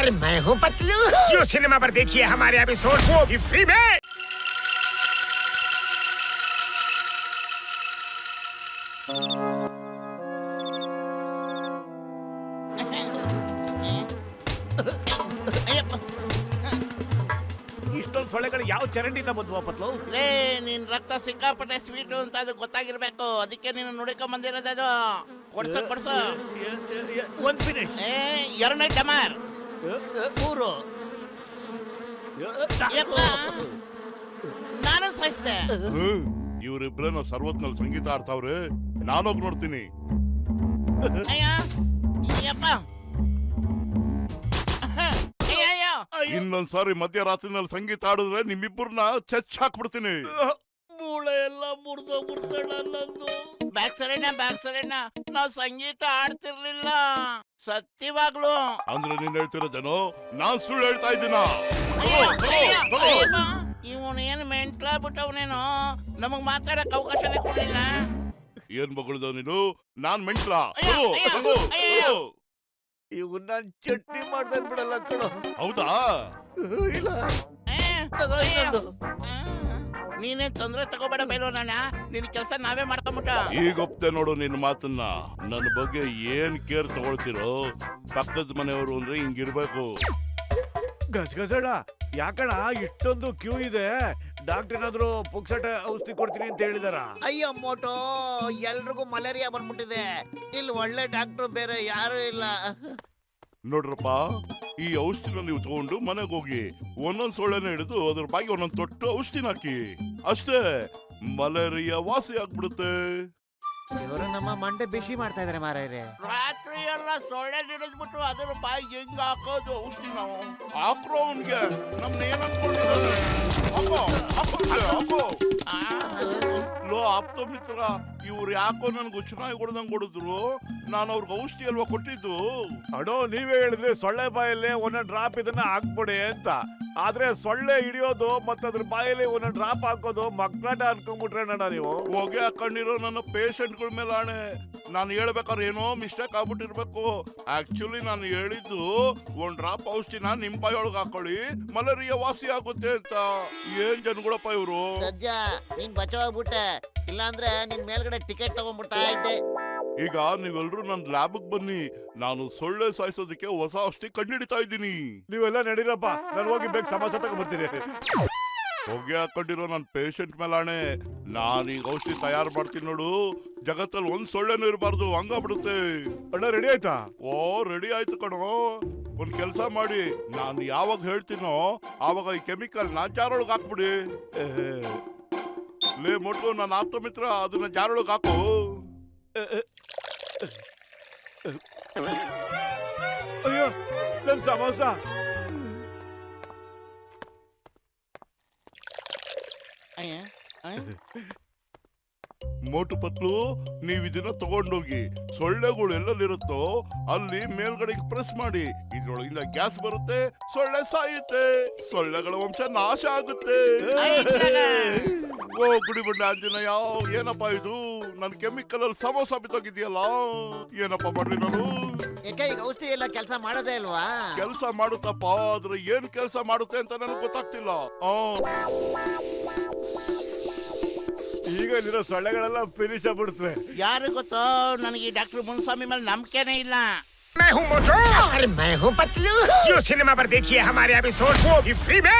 अरे मैं हूँ पतलू। जियो सिनेमा पर देखिए हमारे एपिसोड वो भी फ्री में। ಇಷ್ಟೊಂದು ಸೊಳ್ಳೆಗಳು ಯಾವ ಚರಂಡಿಯಿಂದ ಬಂದ್ವಾ ಪತ್ಲು? ಲೇ ನಿನ್ ರಕ್ತ ಸಿಕ್ಕಾಪಟ್ಟೆ ಸ್ವೀಟು ಅಂತ ಅದು ಗೊತ್ತಾಗಿರ್ಬೇಕು, ಅದಕ್ಕೆ ನೀನು ನೋಡಿಕೊಂಡ್ ಬಂದಿರೋದು. ಅದು ಕೊಡ್ಸು ಕೊಡ್ಸು. ಒಂದ್ ಫಿನಿಶ್. ಎರಡನೇ ಡಮಾರ್. ಮೂರು. ಯಪ್ಪ, ನಾನು ಸಾಯಿಸ್ದೆ. ಇವರಿಬ್ರೇನ ಸರ್ವತ್ನಲ್ಲಿ ಸಂಗೀತ ಆಡ್ತಾವ್ರೆ, ನಾನೋಗ್ ನೋಡ್ತೀನಿ. ಅಯ್ಯ ಯಪ್ಪ, ಇನ್ನೊಂದ್ಸಾರಿ ಮಧ್ಯರಾತ್ರಿನಲ್ಲಿ ಸಂಗೀತ ಆಡಿದ್ರೆ ನಿಮ್ಮಿಬ್ಬರನ್ನ ಚಚ್ ಹಾಕ್ಬಿಡ್ತೀನಿ. ಮೂಳೆ ಎಲ್ಲ ಮುರಿದೋಗ್ಬಿಡ್ತಾಳ ನಂದು. ಬ್ಯಾಕ್ ಸರೇನ ನಾವ್ ಸಂಗೀತ ಆಡ್ತಿರ್ಲಿಲ್ಲ ಸತ್ಯವಾಗ್ಲು. ಅಂದ್ರೆ ನೀನ್ ಹೇಳ್ತಿರೋದೇನೋ ನಾನ್ ಸುಳ್ಳು ಹೇಳ್ತಾ ಇದ್ದೀನ? ಇವನು ಏನು ಮೆಂಟ್ಲಾಗ್ಬಿಟ್ಟವನೇನೋ, ನಮಗ್ ಮಾತಾಡಕ್ ಅವಕಾಶನೇ ಕೊಡ್ಲಿಲ್ಲ. ಏನ್ ಮಗಳದ ನೀನು? ನಾನ್ ಮೆಂಟ್ಲಾ? ಇವ್ ನಾನ್ ಚಟ್ನಿ ಮಾಡ್ದಂಗ್ ಬಿಡಲ್ಲ ಕಣೋ. ಹೌದಾ? ಇಲ್ಲ ತಗೋ ಇನ್ನೊಂದು. ನೀನೇ ತೊಂದ್ರೆ ತಗೋಬೇಡ ಬೇಲೋಣ, ನಿನ್ ಕೆಲ್ಸ ನಾವೇ ಮಾಡ್ಕೊಂಬಿಟ್ಟ. ಈಗ ಒಪ್ತೆ ನೋಡು ನಿನ್ನ ಮಾತನ್ನ. ನನ್ನ ಬಗ್ಗೆ ಏನ್ ಕೇರ್ ತಗೊಳ್ತಿರೋ, ಪಕ್ಕದ ಮನೆಯವರು ಅಂದ್ರೆ ಹಿಂಗಿರ್ಬೇಕು. ಗಸಗಸಡ ಯಾಕಣ ಇಷ್ಟೊಂದು ಕ್ಯೂ ಇದೆ? ಡಾಕ್ಟರ್ ಏನಾದ್ರು ಪುಕ್ಸಟ ಔಷಧಿ ಕೊಡ್ತೀನಿ ಅಂತ ಹೇಳಿದಾರ? ಅಯ್ಯೋ ಮೋಟೋ, ಎಲ್ರಿಗೂ ಮಲೇರಿಯಾ ಬಂದ್ಬಿಟ್ಟಿದೆ. ಇಲ್ಲಿ ಒಳ್ಳೆ ಡಾಕ್ಟರ್ ಬೇರೆ ಯಾರು ಇಲ್ಲ. ನೋಡ್ರಪ್ಪ, ಈ ಔಷಧಿನ ನೀವು ತಗೊಂಡು ಮನೆಗೆ ಹೋಗಿ ಒಂದೊಂದ್ ಸೊಳ್ಳೆನ ಹಿಡಿದು ಅದ್ರ ಬಾಗಿ ಒಂದೊಂದ್ ತೊಟ್ಟು ಔಷಧಿನ ಹಾಕಿ, ಅಷ್ಟೇ ಮಲೇರಿಯಾ ವಾಸಿ ಆಗ್ಬಿಡುತ್ತೆ. ಇವರು ನಮ್ಮ ಮಂಡೆ ಬಿಸಿ ಮಾಡ್ತಾ ಇದಾರೆ ಮಾರಾಯರೆ. ರಾತ್ರಿ ಎಲ್ಲ ಸೊಳ್ಳೆ ಹಿಡಿದ್ಬಿಟ್ಟು ಅದ್ರ ಬಾಯಿ ಹೆಂಗ್ ಹಾಕೋದು ಔಷಧಿ ನಾವು? ಹಾಕ್ರೋ ಅವನ್ಗೆ, ನಮ್ನ ಏನ್ ಅನ್ಕೊಂಡಿದ್ದಾರೆ? ಹಾಕೋ. ಲೋ ಆಪ್ತ ಮಿತ್ರ, ಇವ್ರು ಯಾಕೋ ನನ್ಗೆ ಚೆನ್ನಾಗಿ ಕೊಡ್ದಂಗ್ ಕೊಡಿದ್ರು. ನಾನು ಅವ್ರಿಗೆ ಔಷಧಿ ಅಲ್ವಾ ಕೊಟ್ಟಿದ್ದು. ಅಡೋ ನೀವೇ ಹೇಳಿದ್ರೆ ಸೊಳ್ಳೆ ಬಾಯಲ್ಲಿ ಒಂದೊಂದು ಡ್ರಾಪ್ ಇದನ್ನ ಹಾಕ್ಬಿಡಿ ಅಂತ. ಆದ್ರೆ ಸೊಳ್ಳೆ ಹಿಡಿಯೋದು ಮತ್ತೆ ಅದ್ರ ಬಾಯಲ್ಲಿ ಒಂದೊಂದು ಡ್ರಾಪ್ ಹಾಕೋದು ಮಕ್ಕಳ ಅನ್ಕೊಂಡ್ಬಿಟ್ರೆ ನೀವು. ಹೊಗೆ ಹಾಕೊಂಡಿರೋ ನನ್ನ ಪೇಷಂಟ್ಗಳ ಮೇಲೆ ಆಣೆ, ನಾನು ಹೇಳ್ಬೇಕಾದ್ರೆ ಏನೋ ಮಿಸ್ಟೇಕ್ ಆಗ್ಬಿಟ್ಟಿರ್ಬೇಕು. ಆಕ್ಚುಲಿ ನಾನು ಹೇಳಿದ್ದು ಒಂದ್ ಡ್ರಾಪ್ ಔಷಧಿನ ನಿಮ್ ಬಾಯೊಳಗೆ ಹಾಕೊಳ್ಳಿ, ಮಲೇರಿಯಾ ವಾಸಿ ಆಗುತ್ತೆ ಅಂತ. ಏನ್ ಜನಗಳಪ್ಪ ಇವ್ರು. ಸದ್ಯ ನೀನ್ ಬಚಾವಾಗ್ಬಿಟ್ಟೆ, ಇಲ್ಲಾಂದ್ರೆ ನಿನ್ ಮೇಲ್ಗಡೆ ಟಿಕೆಟ್ ತಗೊಂಡ್ಬಿಡ್ತಾ ಇದ್ದೆ. ಈಗ ನೀವೆಲ್ರೂ ನನ್ನ ಲ್ಯಾಬ್ಗೆ ಬನ್ನಿ, ನಾನು ಸೊಳ್ಳೆ ಸಾಯಿಸೋದಕ್ಕೆ ಹೊಸ ಔಷಧಿ ಕಂಡುಹಿಡಿತಾ ಇದ್ದೀನಿ. ನೀವೆಲ್ಲ ನಡೀರಪ್ಪ, ನಾನು ಹೋಗಿ ಬೇಗ ಸಮಾಸ ತಗೊಂಡ್ ಬರ್ತೀನಿ. ಹೊಗೆ ಹಾಕೊಂಡಿರೋ ನನ್ನ ಪೇಷಂಟ್ ಮೇಲಾಣೆ, ನಾನೀಗ ಔಷಧಿ ತಯಾರು ಮಾಡ್ತೀನಿ ನೋಡು. ಜಗತ್ತಲ್ಲಿ ಒಂದ್ ಸೊಳ್ಳೆನೂ ಇರಬಾರ್ದು, ಹಂಗಾಗ್ಬಿಡುತ್ತೆ. ಅಣ್ಣ ರೆಡಿ ಆಯ್ತಾ? ಓ ರೆಡಿ ಆಯ್ತು ಕಣೋ. ಒಂದ್ ಕೆಲ್ಸ ಮಾಡಿ, ನಾನು ಯಾವಾಗ ಹೇಳ್ತೀನೋ ಆವಾಗ ಈ ಕೆಮಿಕಲ್ ನಾ ಜಾರೊಳಗೆ ಹಾಕ್ಬಿಡಿ. ಲೇ ಮೊಟ್ಟು, ನನ್ನ ಆಪ್ತ ಮಿತ್ರ, ಅದನ್ನ ಜಾರೊಳಗೆ ಹಾಕು. ಅಯ್ಯೋ ನನ್ ಸಮೋಸ. ಮೋಟು ಪತ್ಲು, ನೀವ್ ಇದನ್ನ ತಗೊಂಡೋಗಿ ಸೊಳ್ಳೆಗಳು ಎಲ್ಲೆಲ್ಲಿರುತ್ತೋ ಅಲ್ಲಿ ಮೇಲ್ಗಡೆಗೆ ಪ್ರೆಸ್ ಮಾಡಿ, ಇದ್ರೊಳಗಿಂದ ಗ್ಯಾಸ್ ಬರುತ್ತೆ, ಸೊಳ್ಳೆ ಸಾಯುತ್ತೆ, ಸೊಳ್ಳೆಗಳ ವಂಶ ನಾಶ ಆಗುತ್ತೆ. ಓ ಗುಡಿ ಬಂಡೆ ಆಂಜನೇಯ, ಏನಪ್ಪಾ ಇದು? ನನ್ ಕೆಮಿಕಲ್ ಅಲ್ಲಿ ಸಮೋಸ ಬಿತ್ತೋಗಿದ್ಯಲ್ಲ, ಏನಪ್ಪಾ ಮಾಡ್ಲಿ ನಾನು? ಯಾಕೆ ಈಗ ಔಷಧಿ ಎಲ್ಲ ಕೆಲಸ ಮಾಡೋದೇ ಅಲ್ವಾ? ಕೆಲಸ ಮಾಡುತ್ತಪ್ಪ, ಆದ್ರೆ ಏನ್ ಕೆಲಸ ಮಾಡುತ್ತೆ ಅಂತ ನನಗೆ ಗೊತ್ತಾಗ್ತಿಲ್ಲ. ಈಗ ಇಲ್ಲಿರೋ ಸೊಳ್ಳೆಗಳೆಲ್ಲ ಫಿನಿಶ್ ಆಗ್ಬಿಡುತ್ತೆ. ಯಾರು ಗೊತ್ತೋ, ನನಗೆ ಈ ಡಾಕ್ಟರ್ ಮುನ್ಸ್ವಾಮಿ ಮೇಲೆ ನಂಬಿಕೆನೇ ಇಲ್ಲ. मैं हूँ मोटो। अरे मैं हूँ पतलू। जियो सिनेमा पर देखिए हमारे एपिसोड वो भी फ्री में।